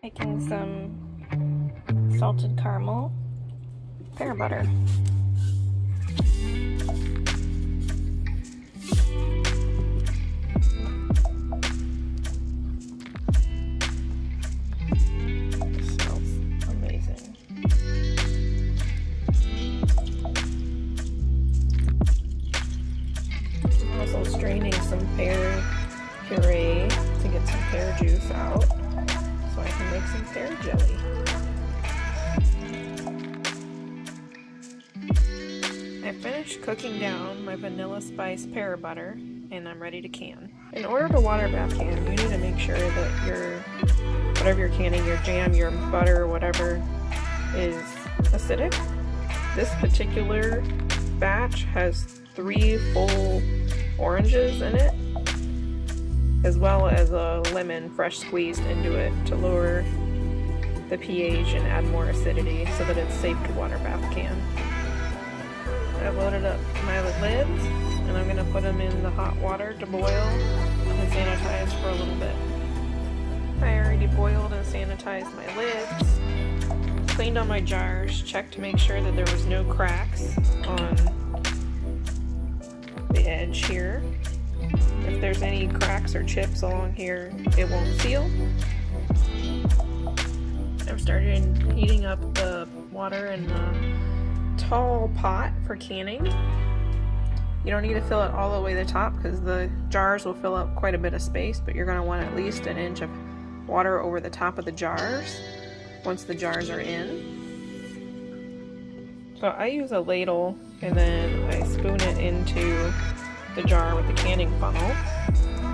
Making some salted caramel pear butter. Smells amazing. I'm also straining some pear puree to get some pear juice out so I can make some pear jelly. I finished cooking down my vanilla spice pear butter and I'm ready to can. In order to water bath can, you need to make sure that your whatever you're canning, your jam, your butter, whatever, is acidic. This particular batch has 3 full oranges in it, as well as a lemon fresh squeezed into it to lower the pH and add more acidity so that it's safe to water bath can. I've loaded up my lids and I'm going to put them in the hot water to boil and sanitize for a little bit. I already boiled and sanitized my lids, cleaned all my jars, checked to make sure that there was no cracks on the edge here. If there's any cracks or chips along here, it won't seal. I've started heating up the water in the tall pot for canning. You don't need to fill it all the way to the top because the jars will fill up quite a bit of space, but you're going to want at least an inch of water over the top of the jars once the jars are in. So I use a ladle and then I spoon it into the jar with the canning funnel.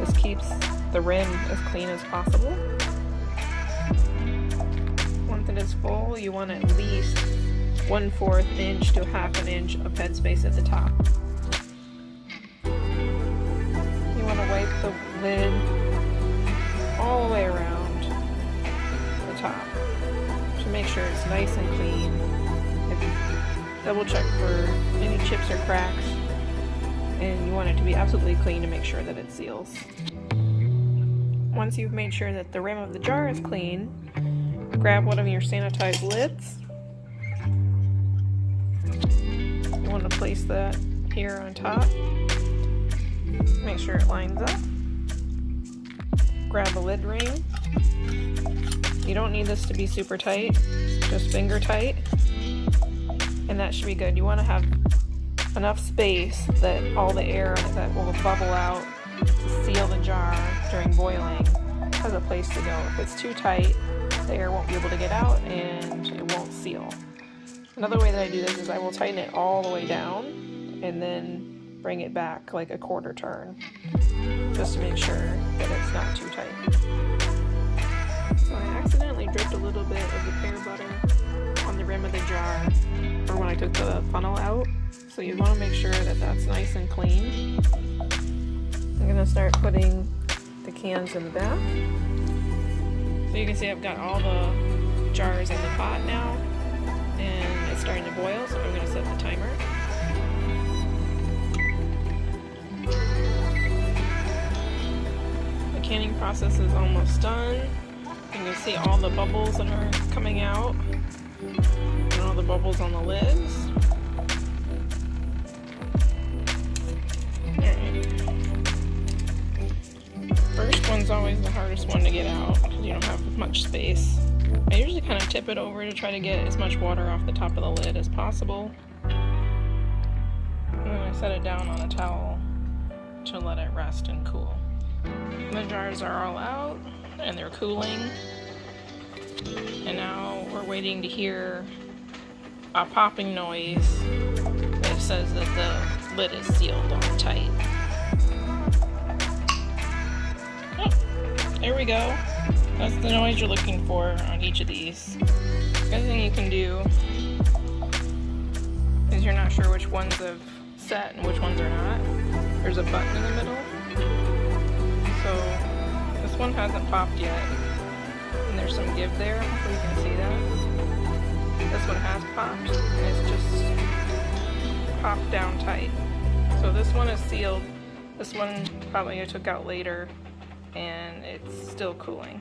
This keeps the rim as clean as possible. Once it is full, you want at least 1/4 inch to 1/2 inch of headspace at the top. You want to wipe the lid all the way around the top to make sure it's nice and clean. Double check for any chips or cracks, and you want it to be absolutely clean to make sure that it seals. Once you've made sure that the rim of the jar is clean, grab one of your sanitized lids. You want to place that here on top. Make sure it lines up. Grab a lid ring. You don't need this to be super tight, just finger tight. And that should be good. You want to have enough space that all the air that will bubble out to seal the jar during boiling has a place to go. If it's too tight, the air won't be able to get out and it won't seal. Another way that I do this is I will tighten it all the way down and then bring it back like a 1/4 turn just to make sure that it's not too tight. So I accidentally dripped a little bit of the pear butter on the rim of the jar or when I took the funnel out. So you want to make sure that that's nice and clean. I'm going to start putting the cans in the bath. So you can see I've got all the jars in the pot now and it's starting to boil, so I'm going to set the timer. The canning process is almost done. You can see all the bubbles that are coming out and all the bubbles on the lids. First one's always the hardest one to get out because you don't have much space. I usually kind of tip it over to try to get as much water off the top of the lid as possible. And then I set it down on a towel to let it rest and cool. And the jars are all out and they're cooling. And now we're waiting to hear a popping noise that says that the lid is sealed on tight. There we go. That's the noise you're looking for on each of these. The other thing you can do is you're not sure which ones have set and which ones are not. There's a button in the middle. So this one hasn't popped yet. And there's some give there, so you can see that. This one has popped and it's just popped down tight. So this one is sealed. This one probably I took out later and it's still cooling.